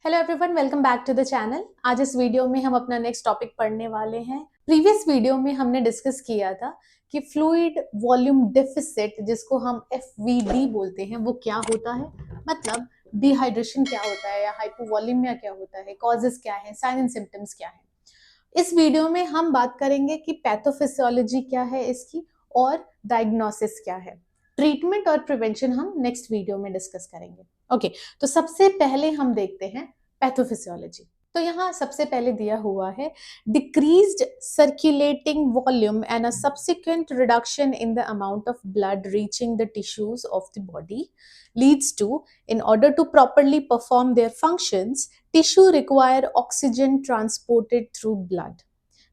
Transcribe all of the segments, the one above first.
Hello everyone, welcome back to the channel. आज इस video में हम अपना नेक्स्ट टॉपिक पढ़ने वाले हैं। प्रीवियस वीडियो में हमने डिस्कस किया था कि फ्लूइड वॉल्यूम डेफिसिट, जिसको हम एफवीडी बोलते हैं, वो क्या होता है, मतलब डिहाइड्रेशन क्या होता है या हाइपोवॉल्यूमिया क्या होता है, कॉजेस क्या है, साइन एंड सिम्टम्स क्या है। इस वीडियो में हम बात करेंगे कि पैथोफिजियोलॉजी क्या है इसकी और डायग्नोसिस क्या है। ट्रीटमेंट और प्रिवेंशन हम नेक्स्ट वीडियो में डिस्कस करेंगे। ओके, तो सबसे पहले हम देखते हैं पैथोफिजियोलॉजी। तो यहाँ सबसे पहले दिया हुआ है decreased circulating volume and a subsequent reduction in the amount of blood reaching the tissues of the body leads to, in order to properly perform their functions, tissue require oxygen transported through blood.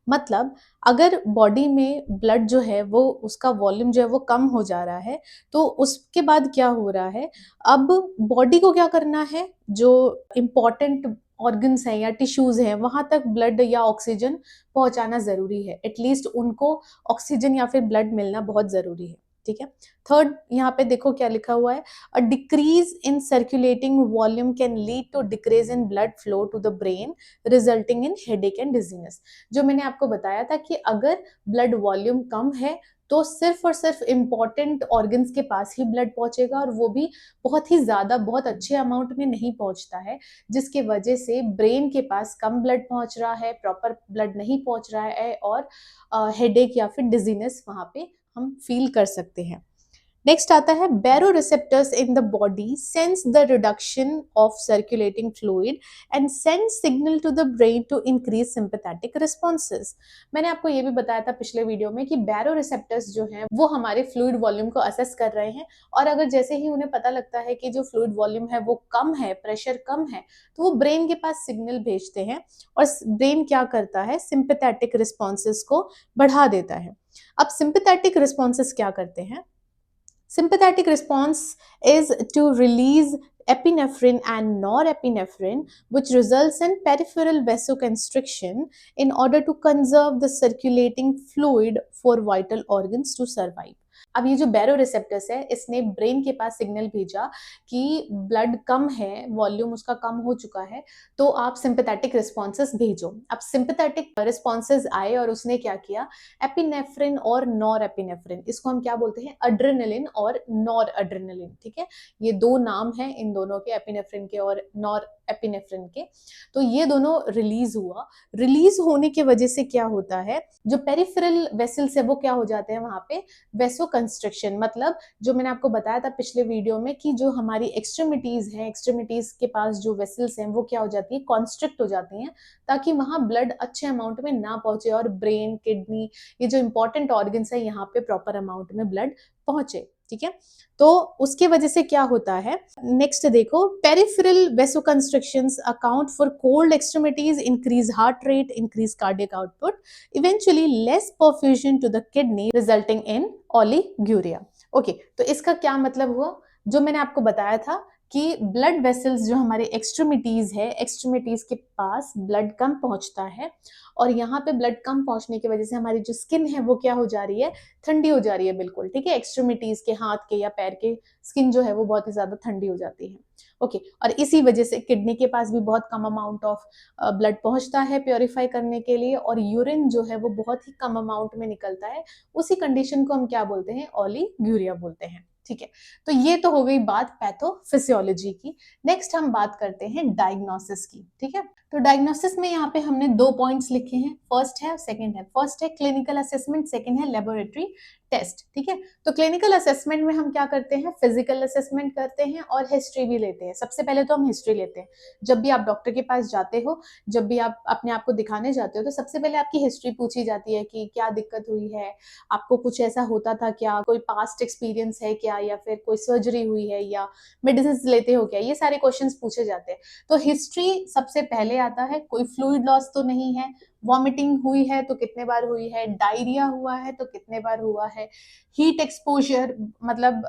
मतलब अगर body में blood जो है वो उसका volume जो है वो कम हो जा रहा है, तो उसके बाद क्या हो रहा है, अब बॉडी को क्या करना है, जो इम्पॉर्टेंट ऑर्गन्स हैं या टिश्यूज हैं वहां तक ब्लड या ऑक्सीजन पहुंचाना जरूरी है। एटलीस्ट उनको ऑक्सीजन या फिर ब्लड मिलना बहुत जरूरी है। ठीक है। थर्ड, यहाँ पे देखो क्या लिखा हुआ है, a decrease in circulating volume can lead to decrease in blood flow to the brain resulting in headache and dizziness. जो मैंने आपको बताया था कि अगर ब्लड वॉल्यूम कम है तो सिर्फ और सिर्फ इंपॉर्टेंट ऑर्गन्स के पास ही ब्लड पहुंचेगा, और वो भी बहुत ही ज्यादा, बहुत अच्छे अमाउंट में नहीं पहुंचता है, जिसके वजह से ब्रेन के पास कम ब्लड पहुंच रहा है, प्रॉपर ब्लड नहीं पहुंच रहा है, और हेडेक या फिर डिजीनेस वहां पे हम फील कर सकते हैं। नेक्स्ट आता है baroreceptors in the body sense the reduction of circulating fluid and send signal to the brain to increase sympathetic responses. मैंने आपको ये भी बताया था पिछले वीडियो में कि बैरोरिसेप्टर्स जो हैं वो हमारे फ्लूइड वॉल्यूम को असेस कर रहे हैं, और अगर जैसे ही उन्हें पता लगता है कि जो फ्लूइड वॉल्यूम है वो कम है, प्रेशर कम है, तो वो ब्रेन के पास सिग्नल भेजते हैं, और ब्रेन क्या करता है, सिंपैथेटिक रिस्पॉन्सेज को बढ़ा देता है। अब सिंपैथेटिक रिस्पॉन्सेज क्या करते हैं? Sympathetic response is to release epinephrine and norepinephrine, which results in peripheral vasoconstriction in order to conserve the circulating fluid for vital organs to survive. अब ये जो बैरो रिसेप्टर्स है, इसने ब्रेन के पास सिग्नल भेजा कि ब्लड कम है, वॉल्यूम उसका कम हो चुका है, तो आप सिंपैथेटिक रिस्पॉन्सेस भेजो। अब सिंपैथेटिक रिस्पॉन्सेस आए और उसने क्या किया, एपिनेफ्रिन और नॉर एपिनेफ्रिन, इसको हम क्या बोलते हैं, अड्रेनलिन और नॉर अड्रेनलिन। ठीक है, ये दो नाम हैं इन दोनों के, एपिनेफ्रिन के और नॉर एपिनेफ्रिन के। तो ये दोनों रिलीज हुआ। रिलीज होने की वजह से क्या होता है, जो पेरिफेरल वेसल्स है वो क्या हो जाते हैं वहां पे, वेसो कंस्ट्रिक्शन, मतलब जो मैंने आपको बताया था पिछले वीडियो में कि जो हमारी एक्सट्रीमिटीज हैं, एक्सट्रीमिटीज के पास जो वेसल्स हैं वो क्या हो जाती है, कॉन्स्ट्रिक्ट हो जाती हैं, ताकि वहां ब्लड अच्छे अमाउंट में ना पहुंचे और ब्रेन, किडनी, ये जो इंपॉर्टेंट ऑर्गन्स है यहाँ पे प्रॉपर अमाउंट में ब्लड पहुंचे। ठीक है, तो उसके वजह से क्या होता है, नेक्स्ट देखो, peripheral vasoconstrictions account for cold extremities, increase heart rate, increase cardiac output, eventually less perfusion to the kidney resulting in oliguria. Okay, तो इसका क्या मतलब हुआ, जो मैंने आपको बताया था कि ब्लड वेसल्स जो हमारे एक्सट्रीमिटीज है, एक्सट्रीमिटीज के पास ब्लड कम पहुंचता है, और यहाँ पे ब्लड कम पहुंचने की वजह से हमारी जो स्किन है वो क्या हो जा रही है, ठंडी हो जा रही है बिल्कुल। ठीक है, एक्सट्रीमिटीज के, हाथ के या पैर के स्किन जो है वो बहुत ही ज्यादा ठंडी हो जाती है। ओके, और इसी वजह से किडनी के पास भी बहुत कम अमाउंट ऑफ ब्लड पहुंचता है प्योरीफाई करने के लिए, और यूरिन जो है वो बहुत ही कम अमाउंट में निकलता है। उसी कंडीशन को हम क्या बोलते हैं, ओलिग्यूरिया बोलते हैं। ठीक है, तो ये तो हो गई बात पैथोफिजियोलॉजी की। नेक्स्ट हम बात करते हैं डायग्नोसिस की। ठीक है, तो डायग्नोसिस में यहाँ पे हमने दो पॉइंट्स लिखे हैं, फर्स्ट है और सेकंड है। फर्स्ट है क्लिनिकल असेसमेंट, सेकंड है लेबोरेटरी टेस्ट। ठीक है, तो क्लिनिकल असेसमेंट में हम क्या करते हैं, फिजिकल असेसमेंट करते हैं और हिस्ट्री भी लेते हैं। सबसे पहले तो हम हिस्ट्री लेते हैं। जब भी आप डॉक्टर के पास जाते हो, जब भी आप अपने आप को दिखाने जाते हो, तो सबसे पहले आपकी हिस्ट्री पूछी जाती है कि क्या दिक्कत हुई है, आपको कुछ ऐसा होता था क्या, कोई पास्ट एक्सपीरियंस है क्या, या फिर कोई सर्जरी हुई है, या मेडिसिन लेते हो क्या, ये सारे क्वेश्चंस पूछे जाते हैं। तो हिस्ट्री सबसे पहले आता है। कोई फ्लूइड लॉस तो नहीं है, वॉमिटिंग हुई है तो कितने बार हुई है, डायरिया हुआ है तो कितने बार हुआ है, हीट एक्सपोजर, मतलब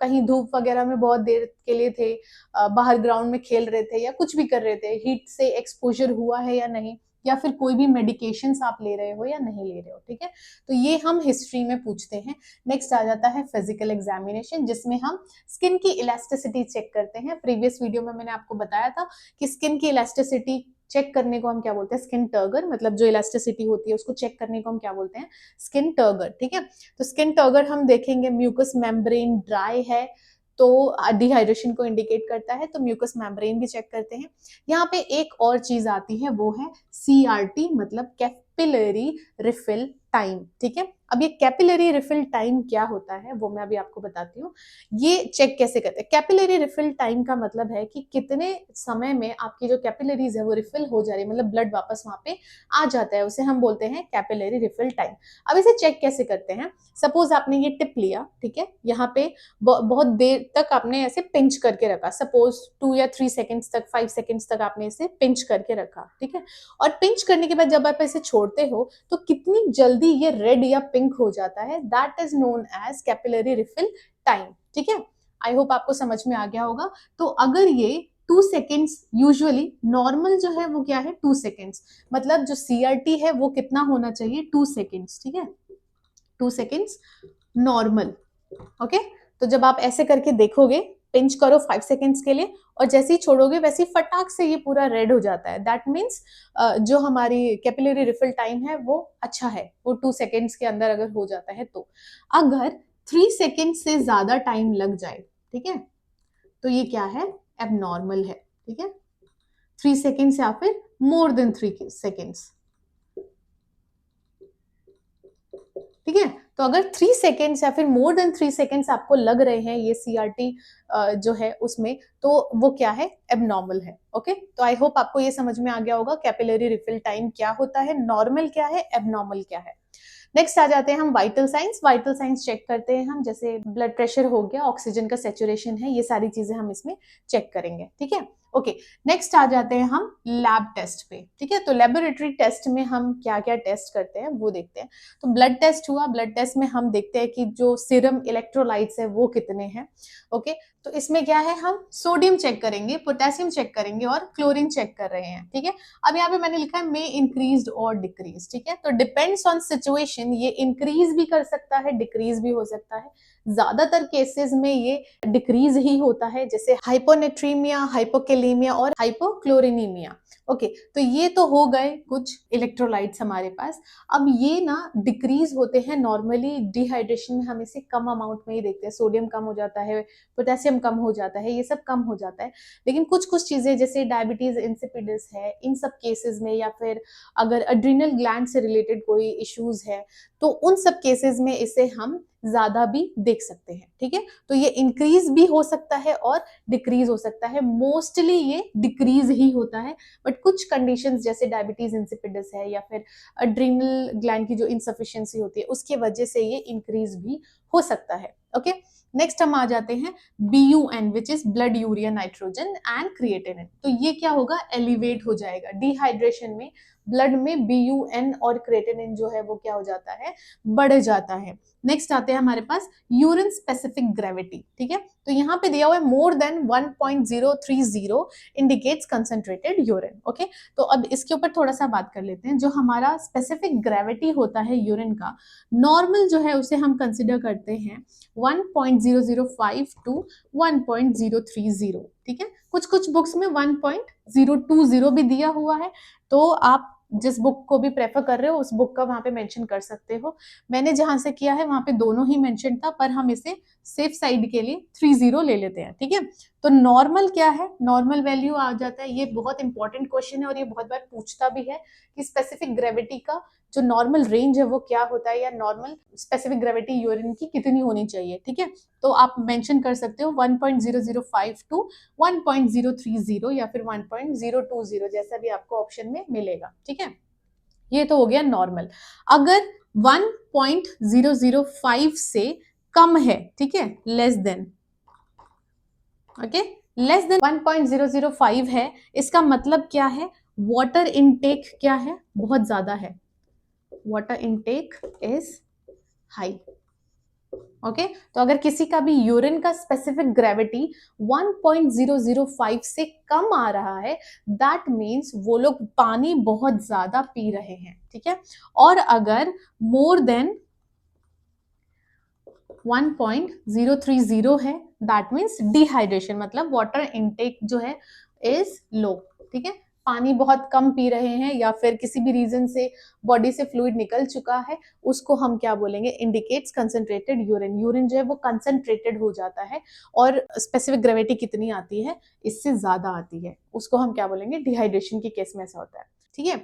कहीं धूप वगैरह में बहुत देर के लिए थे, बाहर ग्राउंड में खेल रहे थे या कुछ भी कर रहे थे, हीट से एक्सपोजर हुआ है या नहीं, या फिर कोई भी मेडिकेशंस आप ले रहे हो या नहीं ले रहे हो, ठीक है। तो ये हम हिस्ट्री में पूछते हैं। नेक्स्ट आ जाता है फिजिकल एग्जामिनेशन, जिसमें हम स्किन की इलास्टिसिटी चेक करते हैं। प्रीवियस वीडियो में मैंने आपको बताया था कि स्किन की इलास्टिसिटी चेक करने को हम क्या बोलते हैं, स्किन टर्गर, मतलब जो इलास्टिसिटी होती है उसको चेक करने को हम क्या बोलते हैं, स्किन टर्गर, ठीक है। तो स्किन टर्गर हम देखेंगे, म्यूकस मेम्ब्रेन ड्राई है तो डिहाइड्रेशन को इंडिकेट करता है, तो म्यूकस मेम्ब्रेन भी चेक करते हैं। यहाँ पे एक और चीज आती है, वो है CRT, मतलब कैपिलरी रिफिल टाइम, ठीक है। अब ये कैपिलरी रिफिल टाइम क्या होता है वो मैं अभी आपको बताती हूँ। ये चेक कैसे करते हैं, कैपिलरी रिफिल टाइम का मतलब है कि कितने समय में आपकी जो कैपिलरीज है वो रिफिल हो जा रही है, मतलब ब्लड वापस वहां पे आ जाता है, उसे हम बोलते हैं कैपिलरी रिफिल टाइम। अब इसे चेक कैसे करते हैं, सपोज आपने ये टिप लिया, ठीक है, यहाँ पे बहुत देर तक आपने ऐसे पिंच करके रखा, सपोज 2 या 3 सेकेंड्स तक, 5 सेकेंड्स तक आपने इसे पिंच करके रखा, ठीक है। और पिंच करने के बाद जब आप इसे छोड़ते हो तो कितनी जल्दी ये रेड या पिंक हो जाता है, that is known as capillary refill time, ठीक है। आई होप आपको समझ में आ गया होगा। तो अगर ये 2 सेकेंड्स, यूजुअली नॉर्मल जो है वो क्या है, 2 सेकेंड्स, मतलब जो CRT है वो कितना होना चाहिए, 2 सेकेंड्स, ठीक है, 2 सेकेंड्स नॉर्मल, ओके। तो जब आप ऐसे करके देखोगे, पिंच करो 5 सेकेंड्स के लिए और जैसे ही छोड़ोगे वैसे ही फटाक से ये पूरा रेड हो जाता है, दैट मीन्स जो हमारी कैपिलरी रिफिल टाइम है वो अच्छा है, वो 2 सेकेंड्स के अंदर अगर हो जाता है तो। अगर 3 सेकेंड से ज्यादा टाइम लग जाए, ठीक है, तो ये क्या है, एबनॉर्मल है, ठीक है। 3 सेकेंड्स या फिर मोर देन 3 सेकेंड्स, ठीक है। तो अगर 3 सेकेंड्स या फिर मोर देन 3 सेकेंड्स आपको लग रहे हैं ये CRT जो है उसमें, तो वो क्या है, एबनॉर्मल है, ओके। तो आई होप आपको ये समझ में आ गया होगा कैपिलरी रिफिल टाइम क्या होता है, नॉर्मल क्या है, एबनॉर्मल क्या है। नेक्स्ट आ जाते हैं हम vital signs. Vital signs check करते हैं हम, जैसे ब्लड प्रेशर हो गया, ऑक्सीजन का सैचुरेशन है, ये सारी चीजें हम इसमें चेक करेंगे, ठीक है, ओके। नेक्स्ट आ जाते हैं हम लैब टेस्ट पे, ठीक है। तो लेबोरेटरी टेस्ट में हम क्या क्या टेस्ट करते हैं वो देखते हैं। तो ब्लड टेस्ट हुआ, ब्लड टेस्ट में हम देखते हैं कि जो सीरम इलेक्ट्रोलाइट्स है वो कितने हैं, ओके। तो इसमें क्या है, हम सोडियम चेक करेंगे, पोटेशियम चेक करेंगे और क्लोरीन चेक कर रहे हैं, ठीक है। अब यहाँ पे मैंने लिखा है मे इंक्रीज और डिक्रीज, ठीक है। तो डिपेंड्स ऑन सिचुएशन, ये इंक्रीज भी कर सकता है, डिक्रीज भी हो सकता है। ज्यादातर केसेस में ये डिक्रीज ही होता है, जैसे हाइपोनेट्रीमिया, हाइपोकेलेमिया और हाइपोक्लोरिनीमिया, ओके। तो ये तो हो गए कुछ इलेक्ट्रोलाइट्स हमारे पास। अब ये ना डिक्रीज होते हैं नॉर्मली डिहाइड्रेशन में, हम इसे कम अमाउंट में ही देखते हैं, सोडियम कम हो जाता है, पोटेशियम कम हो जाता है, ये सब कम हो जाता है। लेकिन कुछ कुछ चीजें जैसे डायबिटीज इंसिपिडस है, इन सब केसेस में, या फिर अगर एड्रिनल ग्लैंड से रिलेटेड कोई इश्यूज है, तो उन सब केसेस में इसे हम ज्यादा भी देख सकते हैं, ठीक है। तो ये इंक्रीज भी हो सकता है और डिक्रीज हो सकता है, मोस्टली ये डिक्रीज ही होता है, बट कुछ कंडीशंस जैसे डायबिटीज इंसिपिडस है या फिर एड्रिनल ग्लैंड की जो इनसफिशिएंसी होती है उसके वजह से ये इंक्रीज भी हो सकता है, ओके। नेक्स्ट हम आ जाते हैं BUN, which is blood urea nitrogen and creatinine. तो ये क्या होगा, एलिवेट हो जाएगा डिहाइड्रेशन में, ब्लड में BUN और क्रिएटिनिन जो है वो क्या हो जाता है, बढ़ जाता है। नेक्स्ट आते हैं हमारे पास यूरिन स्पेसिफिक ग्रेविटी, ठीक है। तो यहाँ पे दिया हुआ है more than 1.030 indicates concentrated urine, okay. तो अब इसके ऊपर थोड़ा सा बात कर लेते हैं। जो हमारा स्पेसिफिक ग्रेविटी होता है यूरिन का, नॉर्मल जो है उसे हम कंसिडर करते हैं 1.005 टू 1.030, ठीक है। कुछ कुछ बुक्स में 1.020 भी दिया हुआ है, तो आप जिस बुक को भी प्रेफर कर रहे हो उस बुक का वहां पे मेंशन कर सकते हो। मैंने जहां से किया है वहां पे दोनों ही मेंशन था, पर हम इसे सेफ साइड के लिए 30 ले लेते हैं, ठीक है। तो नॉर्मल क्या है, नॉर्मल वैल्यू आ जाता है, ये बहुत इंपॉर्टेंट क्वेश्चन है और ये बहुत बार पूछता भी है कि स्पेसिफिक ग्रेविटी का जो नॉर्मल रेंज है वो क्या होता है, या नॉर्मल स्पेसिफिक ग्रेविटी यूरिन की कितनी होनी चाहिए, ठीक है। तो आप मेंशन कर सकते हो 1.005 टू 1.030 या फिर 1.020, जैसा भी आपको ऑप्शन में मिलेगा, ठीक है। ये तो हो गया नॉर्मल। अगर 1.005 से कम है, ठीक है, less than, okay, less than 1.005 है, इसका मतलब क्या है, वाटर इनटेक क्या है, बहुत ज्यादा है, water intake is high, okay तो अगर किसी का भी यूरिन का स्पेसिफिक ग्रेविटी 1.005 से कम आ रहा है, दैट मीन्स वो लोग पानी बहुत ज्यादा पी रहे हैं, ठीक है। और अगर मोर देन 1.030 है, दैट मीन्स डिहाइड्रेशन, मतलब वाटर इनटेक जो है इज लो, ठीक है। पानी बहुत कम पी रहे हैं या फिर किसी भी रीजन से बॉडी से फ्लूइड निकल चुका है, उसको हम क्या बोलेंगे, इंडिकेट्स कंसंट्रेटेड यूरिन। यूरिन जो है वो कंसंट्रेटेड हो जाता है और स्पेसिफिक ग्रेविटी कितनी आती है, इससे ज्यादा आती है, उसको हम क्या बोलेंगे, डिहाइड्रेशन के केस में ऐसा होता है, ठीक है।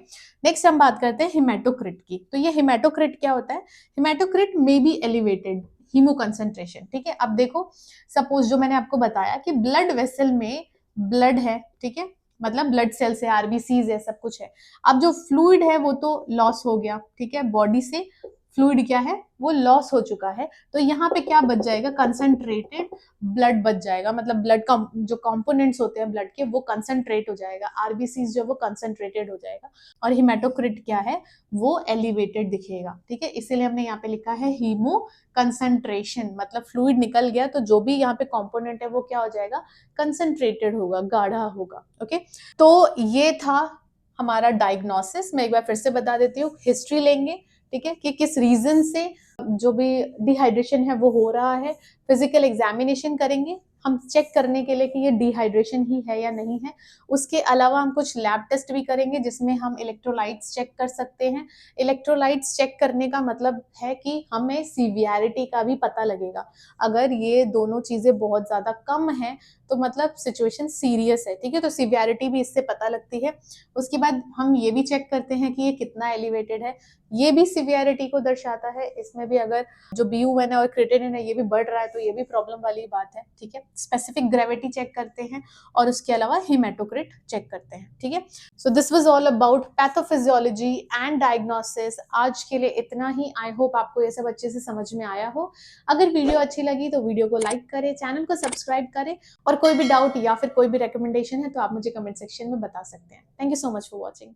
नेक्स्ट हम बात करते हैं हिमेटोक्रिट की। तो ये हिमेटोक्रिट क्या होता है, haematocrit may be elevated haemoconcentration, ठीक है। अब देखो सपोज जो मैंने आपको बताया कि ब्लड वेसल में ब्लड है, ठीक है, मतलब ब्लड सेल्स है, आरबीसीज है, सब कुछ है। अब जो फ्लूइड है वो तो लॉस हो गया, ठीक है, बॉडी से फ्लूइड क्या है वो लॉस हो चुका है, तो यहाँ पे क्या बच जाएगा, कंसंट्रेटेड ब्लड बच जाएगा, मतलब ब्लड का जो कंपोनेंट्स होते हैं ब्लड के वो कंसंट्रेट हो जाएगा, आरबीसीज जो वो कंसंट्रेटेड हो जाएगा, और हिमेटोक्रिट क्या है वो एलिवेटेड दिखेगा, ठीक है। इसीलिए हमने यहाँ पे लिखा है हीमो कंसंट्रेशन, मतलब फ्लूइड निकल गया तो जो भी यहाँ पे कंपोनेंट है वो क्या हो जाएगा, कंसंट्रेटेड होगा, गाढ़ा होगा, ओके। तो ये था हमारा डायग्नोसिस। मैं एक बार फिर से बता देती हूँ, हिस्ट्री लेंगे, ठीक है, कि किस रीजन से जो भी डिहाइड्रेशन है वो हो रहा है, फिजिकल एग्जामिनेशन करेंगे हम चेक करने के लिए कि ये डिहाइड्रेशन ही है या नहीं है। उसके अलावा हम कुछ लैब टेस्ट भी करेंगे जिसमें हम इलेक्ट्रोलाइट्स चेक कर सकते हैं। इलेक्ट्रोलाइट्स चेक करने का मतलब है कि हमें सीवियरिटी का भी पता लगेगा, अगर ये दोनों चीजें बहुत ज्यादा कम है तो मतलब सिचुएशन सीरियस है, ठीक है, तो सीवियरिटी भी इससे पता लगती है। उसके बाद हम ये भी चेक करते हैं कि ये कितना एलिवेटेड है, ये भी सीवियरिटी को दर्शाता है। इसमें भी अगर जो BUN है और क्रिएटिनिन है ये भी बढ़ रहा है तो ये भी प्रॉब्लम वाली बात है, ठीक है। स्पेसिफिक ग्रेविटी चेक करते हैं और उसके अलावा हेमेटोक्रिट चेक करते हैं, ठीक है। So this was all about pathophysiology and diagnosis. आज के लिए इतना ही। आई होप आपको ये सब अच्छे से समझ में आया हो। अगर वीडियो अच्छी लगी तो वीडियो को लाइक करें, चैनल को सब्सक्राइब करें, और कोई भी डाउट या फिर कोई भी रिकमेंडेशन है तो आप मुझे कमेंट सेक्शन में बता सकते हैं। Thank you so much for watching.